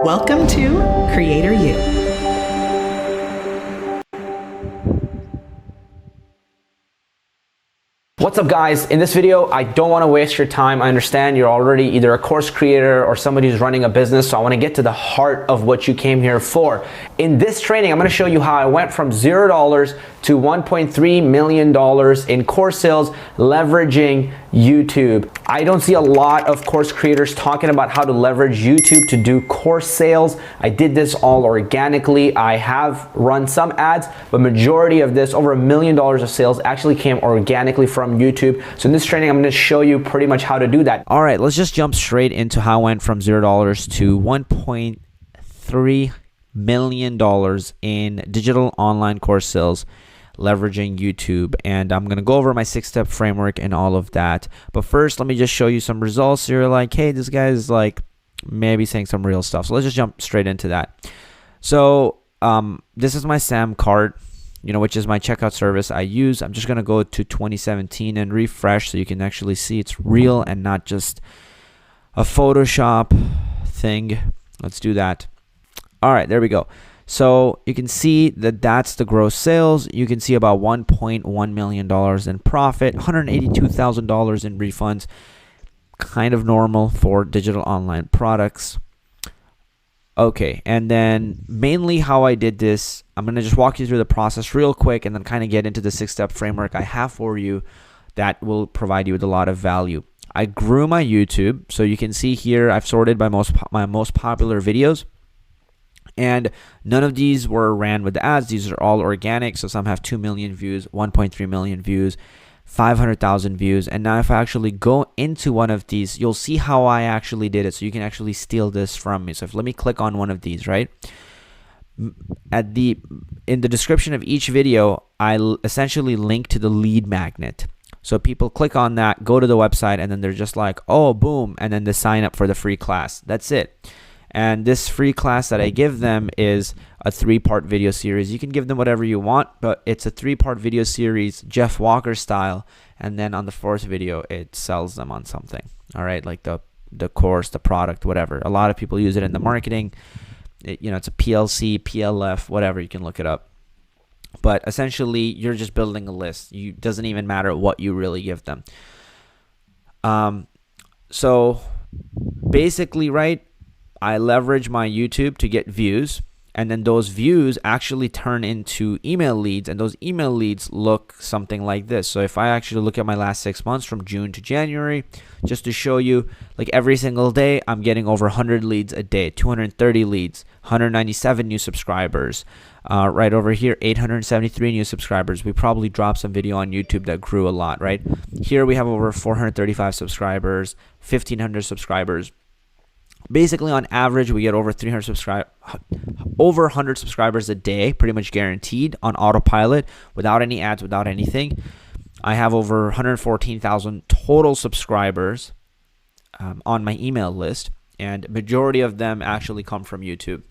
Welcome to Creator You. What's up guys? In this video, I don't want to waste your time. I understand you're already either a course creator or somebody who's running a business, so I want to get to the heart of what you came here for. In this training, I'm going to show you how I went from $0 to $1.3 million in course sales leveraging YouTube. I don't see a lot of course creators talking about how to leverage YouTube to do course sales. I did this all organically. I have run some ads, but majority of this, over $1 million of sales, actually came organically from YouTube. So in this training, I'm going to show you pretty much how to do that. All right, let's just jump straight into how I went from $0 to $1.3 million in digital online course sales leveraging YouTube. And I'm going to go over my 6-step framework and all of that. But first, let me just show you some results. So you're like, hey, this guy is like maybe saying some real stuff. So let's just jump straight into that. So this is my SAM card, which is my checkout service I use. I'm just going to go to 2017 and refresh so you can actually see it's real and not just a Photoshop thing. Let's do that. All right, there we go. So you can see that that's the gross sales. You can see about $1.1 million in profit, $182,000 in refunds. Kind of normal for digital online products. Okay, and then mainly how I did this, I'm going to just walk you through the process real quick and then kind of get into the 6-step framework I have for you that will provide you with a lot of value. I grew my YouTube. So you can see here I've sorted by my most popular videos. And none of these were ran with ads. These are all organic. So some have 2 million views, 1.3 million views, 500,000 views. And now if I actually go into one of these, you'll see how I actually did it. So you can actually steal this from me. So let me click on one of these, right? In the description of each video, I essentially link to the lead magnet. So people click on that, go to the website, and then they're just like, oh, boom. And then they sign up for the free class. That's it. And this free class that I give them is a 3-part video series. You can give them whatever you want, but it's a 3-part video series, Jeff Walker style. And then on the 4th video, it sells them on something. All right, like the course, the product, whatever. A lot of people use it in the marketing. It's a PLC, PLF, whatever. You can look it up. But essentially, you're just building a list. It doesn't even matter what you really give them. So basically, right, I leverage my YouTube to get views, and then those views actually turn into email leads, and those email leads look something like this. So if I actually look at my last 6 months from June to January, just to show you, like every single day, I'm getting over 100 leads a day, 230 leads, 197 new subscribers. Right over here, 873 new subscribers. We probably dropped some video on YouTube that grew a lot, right? Here we have over 435 subscribers, 1,500 subscribers. Basically, on average, we get over 100 subscribers a day, pretty much guaranteed on autopilot, without any ads, without anything. I have over 114,000 total subscribers on my email list, and majority of them actually come from YouTube.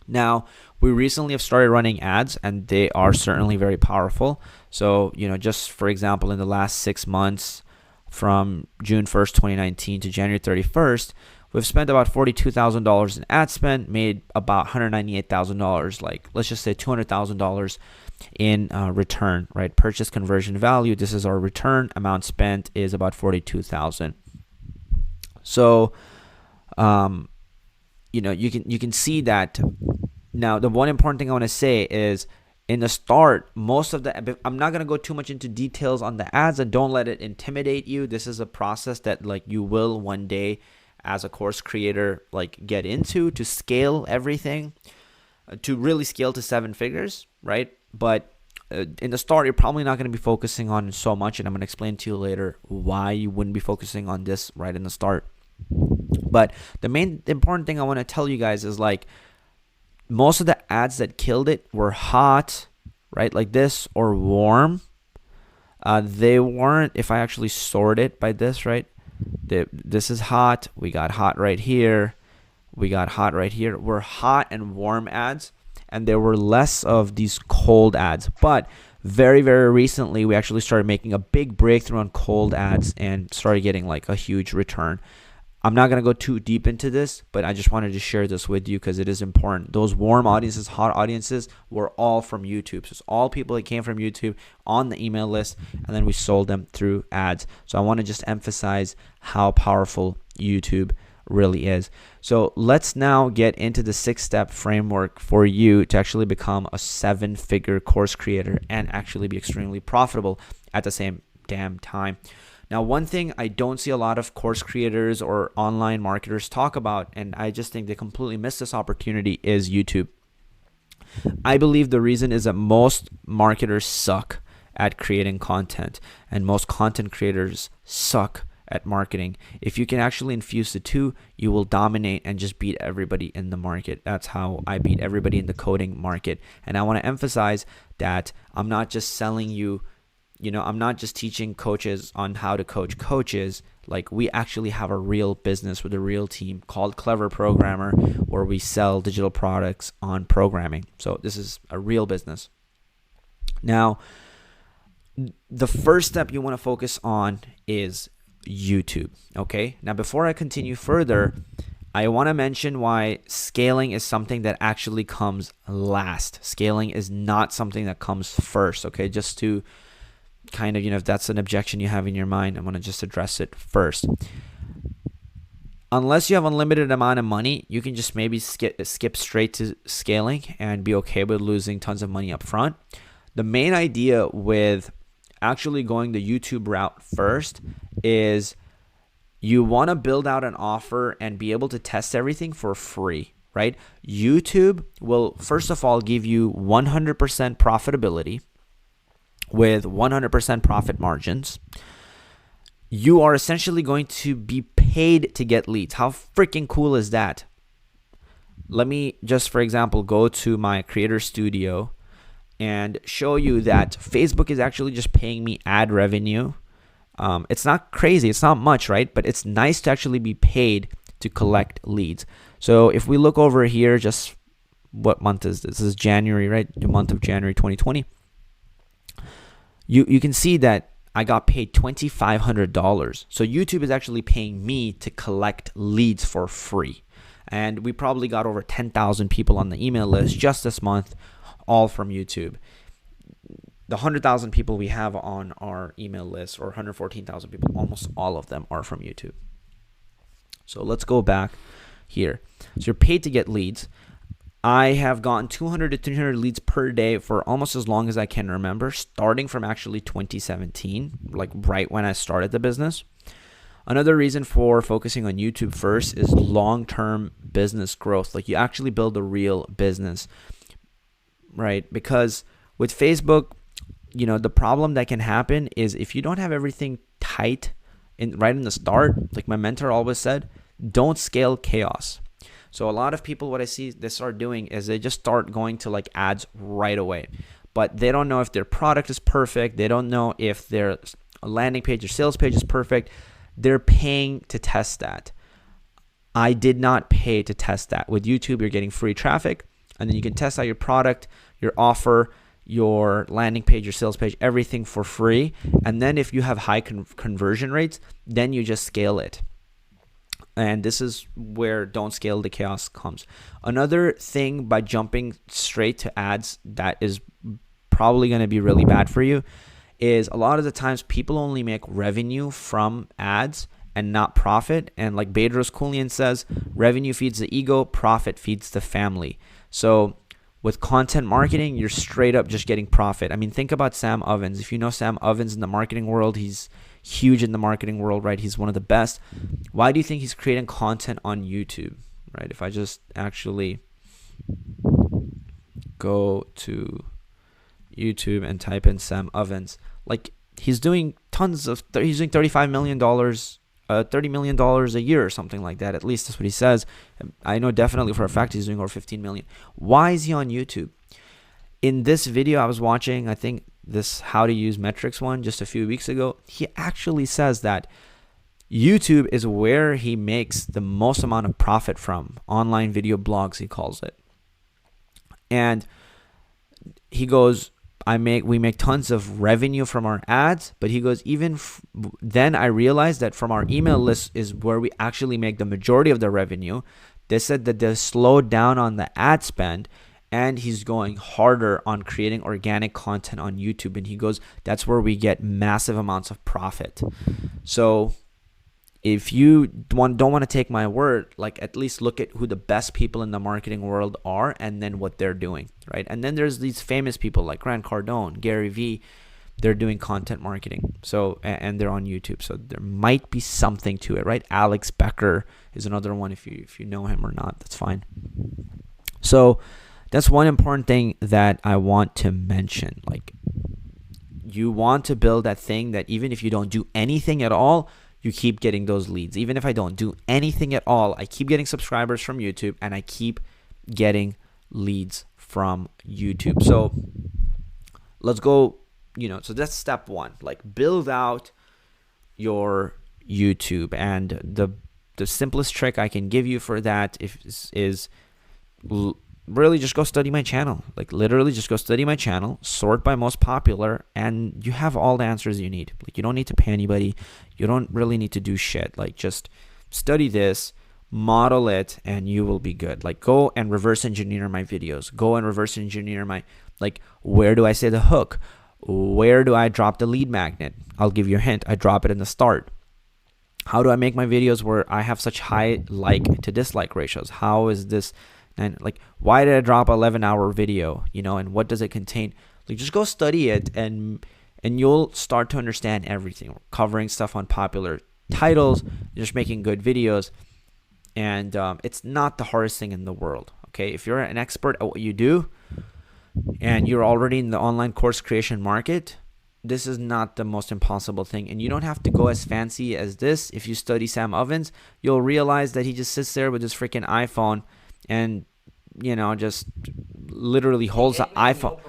Now, we recently have started running ads, and they are certainly very powerful. So, just for example, in the last 6 months, from June 1st, 2019 to January 31st, we've spent about $42,000 in ad spend, made about $198,000, like let's just say $200,000 in return, right? Purchase conversion value. This is our return. Amount spent is about $42,000. So, you can see that. Now, the one important thing I want to say is, in the start, I'm not going to go too much into details on the ads, and don't let it intimidate you. This is a process that you will one day as a course creator get into to scale everything, to really scale to 7 figures, right? But in the start, you're probably not going to be focusing on so much, and I'm going to explain to you later why you wouldn't be focusing on this right in the start. But the important thing I want to tell you guys is most of the ads that killed it were hot, right? Like this, or warm. They weren't, if I actually sort it by this, right? This is hot. We got hot right here. We got hot right here. We're hot and warm ads. And there were less of these cold ads. But very, very recently, we actually started making a big breakthrough on cold ads and started getting a huge return. I'm not going to go too deep into this, but I just wanted to share this with you because it is important. Those warm audiences, hot audiences were all from YouTube. So it's all people that came from YouTube on the email list, and then we sold them through ads. So I want to just emphasize how powerful YouTube really is. So let's now get into the 6-step framework for you to actually become a 7-figure course creator and actually be extremely profitable at the same damn time. Now, one thing I don't see a lot of course creators or online marketers talk about, and I just think they completely miss this opportunity, is YouTube. I believe the reason is that most marketers suck at creating content, and most content creators suck at marketing. If you can actually infuse the two, you will dominate and just beat everybody in the market. That's how I beat everybody in the coding market. And I want to emphasize that I'm not just selling you, I'm not just teaching coaches on how to coach coaches. Like, we actually have a real business with a real team called Clever Programmer, where we sell digital products on programming. So this is a real business. Now, the first step you want to focus on is YouTube. Okay. Now, before I continue further, I want to mention why scaling is something that actually comes last. Scaling is not something that comes first. Okay. Just to kind of, if that's an objection you have in your mind, I'm going to just address it first. Unless you have unlimited amount of money, you can just maybe skip straight to scaling and be okay with losing tons of money up front. The main idea with actually going the YouTube route first is you want to build out an offer and be able to test everything for free, right? YouTube will, first of all, give you 100% profitability with 100% profit margins. You are essentially going to be paid to get leads. How freaking cool is that? Let me just, for example, go to my Creator Studio and show you that Facebook is actually just paying me ad revenue. It's not crazy. It's not much, right? But it's nice to actually be paid to collect leads. So if we look over here, just what month is this? This is January, right? The month of January 2020. You can see that I got paid $2,500. So YouTube is actually paying me to collect leads for free. And we probably got over 10,000 people on the email list just this month, all from YouTube. The 100,000 people we have on our email list, or 114,000 people, almost all of them are from YouTube. So let's go back here. So you're paid to get leads. I have gotten 200 to 300 leads per day for almost as long as I can remember, starting from actually 2017, like right when I started the business. Another reason for focusing on YouTube first is long-term business growth. Like, you actually build a real business, right? Because with Facebook, the problem that can happen is if you don't have everything tight right in the start, like my mentor always said, don't scale chaos. So a lot of people, what I see they start doing is they just start going to like ads right away, but they don't know if their product is perfect. They don't know if their landing page or sales page is perfect. They're paying to test that. I did not pay to test that. With YouTube, you're getting free traffic, and then you can test out your product, your offer, your landing page, your sales page, everything for free. And then if you have high conversion rates, then you just scale it. And this is where don't scale the chaos comes. Another thing by jumping straight to ads that is probably going to be really bad for you is a lot of the times people only make revenue from ads and not profit. And like Bedros Keuilian says, revenue feeds the ego, profit feeds the family. So with content marketing, you're straight up just getting profit. I mean, think about Sam Ovens. If you know Sam Ovens in the marketing world, he's huge in the marketing world, right? He's one of the best. Why do you think he's creating content on YouTube, right? If I just actually go to YouTube and type in Sam Ovens, like he's doing he's doing $35 million, $30 million a year or something like that. At least that's what he says. I know definitely for a fact he's doing over 15 million. Why is he on YouTube? In this video I was watching, I think this how to use metrics one just a few weeks ago, he actually says that YouTube is where he makes the most amount of profit from. Online video blogs, he calls it. And he goes, we make tons of revenue from our ads, but he goes, then I realized that from our email list is where we actually make the majority of the revenue. They said that they slowed down on the ad spend, and he's going harder on creating organic content on YouTube. And he goes, that's where we get massive amounts of profit. So if you don't want to take my word, like at least look at who the best people in the marketing world are and then what they're doing, right? And then there's these famous people like Grant Cardone, Gary Vee. They're doing content marketing. So, and they're on YouTube. So there might be something to it, right? Alex Becker is another one. If you know him or not, that's fine. So that's one important thing that I want to mention. Like, you want to build that thing that even if you don't do anything at all, you keep getting those leads. Even if I don't do anything at all, I keep getting subscribers from YouTube and I keep getting leads from YouTube. So let's go, so that's step one, like build out your YouTube. And the simplest trick I can give you for that is really just go study my channel. Like literally just go study my channel, sort by most popular, and you have all the answers you need. Like you don't need to pay anybody. You don't really need to do shit. Like just study this, model it, and you will be good. Like go and reverse engineer my videos. Go and reverse engineer where do I say the hook? Where do I drop the lead magnet? I'll give you a hint. I drop it in the start. How do I make my videos where I have such high like to dislike ratios? How is this? And like, why did I drop 11-hour video? And what does it contain? Like, just go study it, and you'll start to understand everything. We're covering stuff on popular titles, just making good videos, and it's not the hardest thing in the world. Okay, if you're an expert at what you do, and you're already in the online course creation market, this is not the most impossible thing. And you don't have to go as fancy as this. If you study Sam Ovens, you'll realize that he just sits there with his freaking iPhone and just literally holds the iPhone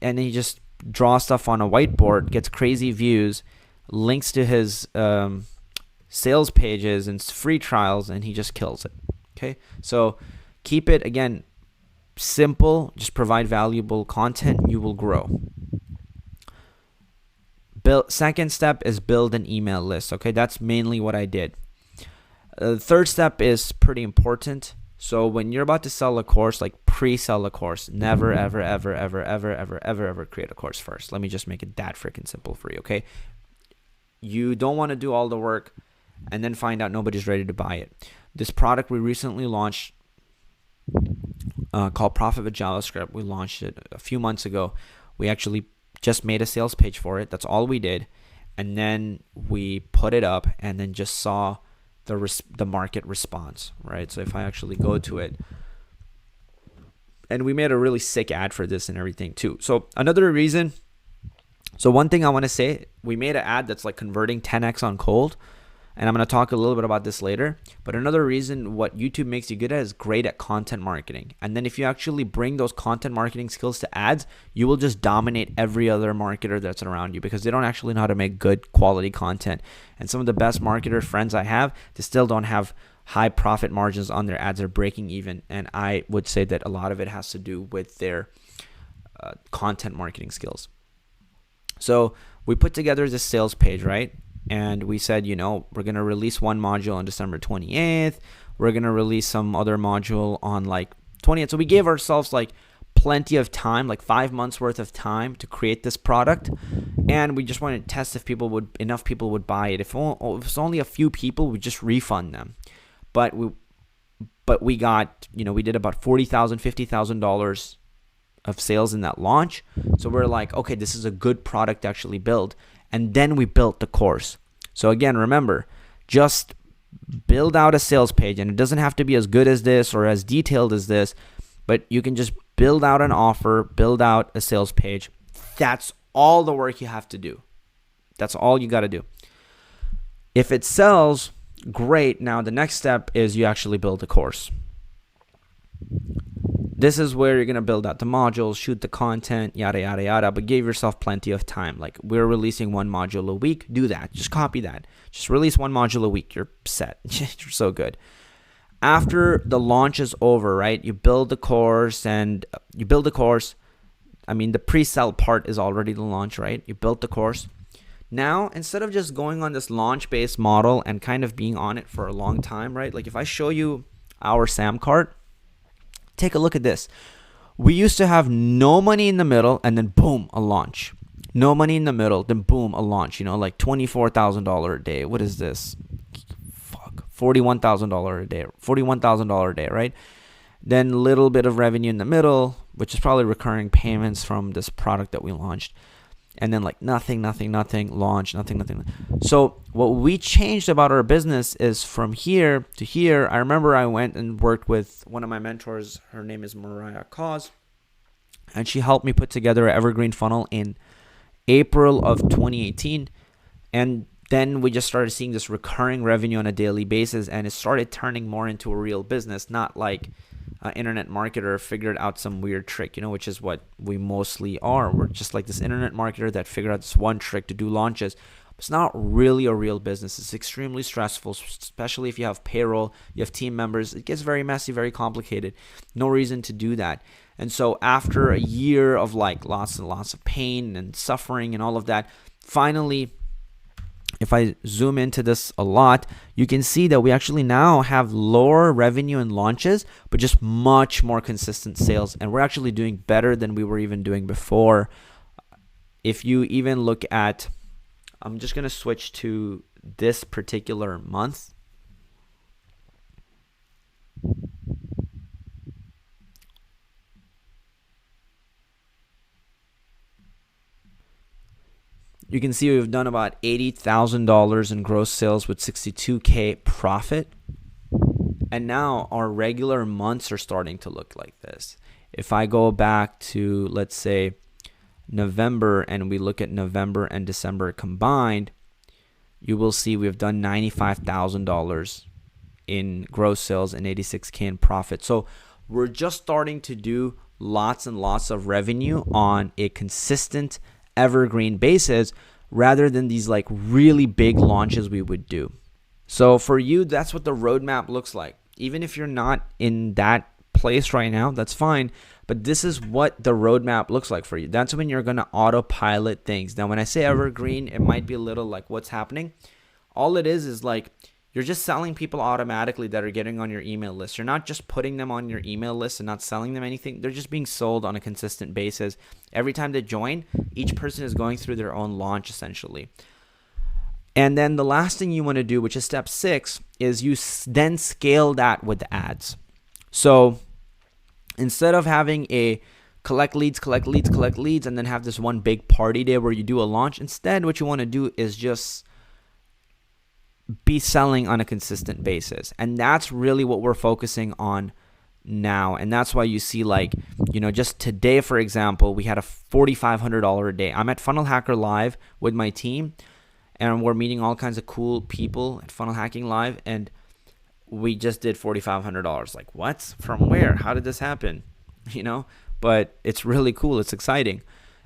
and he just draws stuff on a whiteboard, gets crazy views, links to his sales pages and free trials, and he just kills it. Okay, so keep it, again, simple. Just provide valuable content, you will grow. Second step is build an email list. Okay, that's mainly what I did. Third step is pretty important. So when you're about to sell a course, like pre-sell a course, never, ever, ever, ever, ever, ever, ever, ever create a course first. Let me just make it that freaking simple for you, okay? You don't want to do all the work and then find out nobody's ready to buy it. This product we recently launched called Profit with JavaScript. We launched it a few months ago. We actually just made a sales page for it. That's all we did. And then we put it up and then just saw the market response, right? So if I actually go to it, and we made a really sick ad for this and everything too. So another reason, so one thing I want to say, we made an ad that's like converting 10x on cold, and I'm going to talk a little bit about this later. But another reason what YouTube makes you good at is great at content marketing. And then if you actually bring those content marketing skills to ads, you will just dominate every other marketer that's around you, because they don't actually know how to make good quality content. And some of the best marketer friends I have, they still don't have high profit margins on their ads. They're breaking even. And I would say that a lot of it has to do with their content marketing skills. So we put together this sales page, right? And we said, we're going to release one module on December 28th. We're going to release some other module on like 20th. So we gave ourselves like plenty of time, like 5 months worth of time to create this product. And we just wanted to test if enough people would buy it. If it's only a few people, we just refund them. But we got, we did about $40,000, $50,000 of sales in that launch. So we're like, okay, this is a good product to actually build. And then we built the course. So again, remember, just build out a sales page, and it doesn't have to be as good as this or as detailed as this, but you can just build out an offer, build out a sales page. That's all the work you have to do. That's all you got to do. If it sells, great. Now the next step is you actually build a course. This is where you're going to build out the modules, shoot the content, yada, yada, yada, but give yourself plenty of time. Like, we're releasing one module a week. Do that. Just copy that. Just release one module a week. You're set. You're so good. After the launch is over, right, you build the course, I mean, the pre-sell part is already the launch, right? You built the course. Now, instead of just going on this launch-based model and kind of being on it for a long time, right? Like if I show you our SAM cart, take a look at this. We used to have no money in the middle and then boom, a launch. No money in the middle, then boom, a launch. You know, like $24,000 a day. What is this? Fuck, $41,000 a day. $41,000 a day, right? Then a little bit of revenue in the middle, which is probably recurring payments from this product that we launched. And then like nothing, launch, nothing. So what we changed about our business is from here to here. I remember I went and worked with one of my mentors. Her name is Mariah Cause. And she helped me put together an evergreen funnel in April of 2018. And then we just started seeing this recurring revenue on a daily basis. And it started turning more into a real business, not like an internet marketer figured out some weird trick, you know, which is what we mostly are. We're just like this internet marketer that figured out this one trick to do launches. It's not really a real business. It's extremely stressful, especially if you have payroll, you have team members. It gets very messy, very complicated. No reason to do that. And so after a year of like lots and lots of pain and suffering and all of that, finally, if I zoom into this a lot, you can see that we actually now have lower revenue and launches, but just much more consistent sales. And we're actually doing better than we were even doing before. If you even look at, I'm just going to switch to this particular month. You can see we've done about $80,000 in gross sales with $62K profit. And now our regular months are starting to look like this. If I go back to, let's say, November, and we look at November and December combined, you will see we've done $95,000 in gross sales and $86K in profit. So we're just starting to do lots and lots of revenue on a consistent evergreen basis rather than these like really big launches we would do. So for you, that's what the roadmap looks like. Even if you're not in that place right now, that's fine. But this is what the roadmap looks like for you. That's when you're going to autopilot things. Now, when I say evergreen, it might be a little like what's happening. All it is like you're just selling people automatically that are getting on your email list. You're not just putting them on your email list and not selling them anything. They're just being sold on a consistent basis. Every time they join, each person is going through their own launch essentially. And then the last thing you want to do, which is step 6, is you then scale that with ads. So instead of having a collect leads, and then have this one big party day where you do a launch, instead what you want to do is just be selling on a consistent basis. And that's really what we're focusing on now. And that's why you see like, you know, just today, for example, we had a $4,500 a day. I'm at Funnel Hacker Live with my team, and we're meeting all kinds of cool people at Funnel Hacking Live, and we just did $4,500. Like, what? From where? How did this happen? You know, but it's really cool. It's exciting.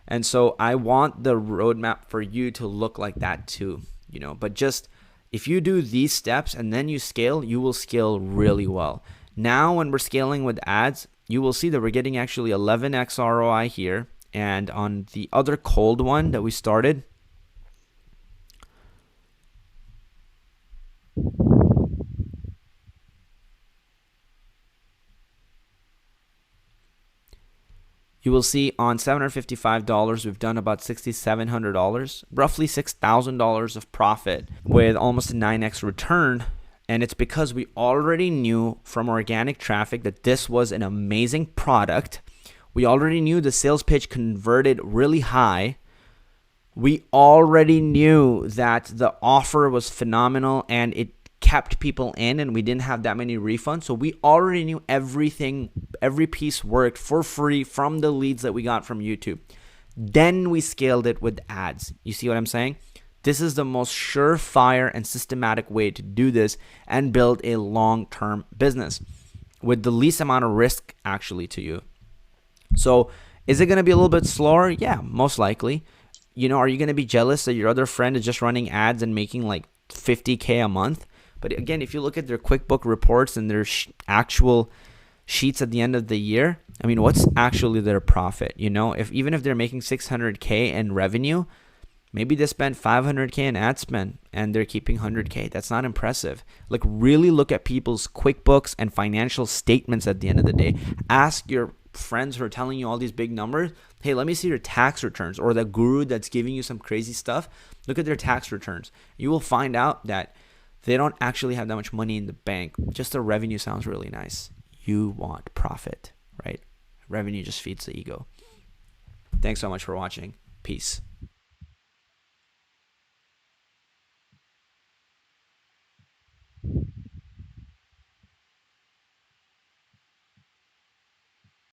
And so I want the roadmap for you to look like that too, you know, but just if you do these steps and then you scale, you will scale really well. Now, when we're scaling with ads, you will see that we're getting actually 11x ROI here. And on the other cold one that we started, you will see on $755, we've done about $6,700, roughly $6,000 of profit with almost a 9x return. And it's because we already knew from organic traffic that this was an amazing product. We already knew the sales pitch converted really high. We already knew that the offer was phenomenal and it kept people in, and we didn't have that many refunds. So we already knew everything, every piece worked for free from the leads that we got from YouTube. Then we scaled it with ads. You see what I'm saying? This is the most surefire and systematic way to do this and build a long-term business with the least amount of risk actually to you. So is it going to be a little bit slower? Yeah, most likely. You know, are you going to be jealous that your other friend is just running ads and making like $50K a month? But again, if you look at their QuickBook reports and their actual sheets at the end of the year, I mean, what's actually their profit? You know, even if they're making 600K in revenue, maybe they spend 500K in ad spend and they're keeping 100K. That's not impressive. Like, really look at people's QuickBooks and financial statements at the end of the day. Ask your friends who are telling you all these big numbers, hey, let me see your tax returns, or the guru that's giving you some crazy stuff. Look at their tax returns. You will find out that they don't actually have that much money in the bank. Just the revenue sounds really nice. You want profit, right? Revenue just feeds the ego. Thanks so much for watching. Peace.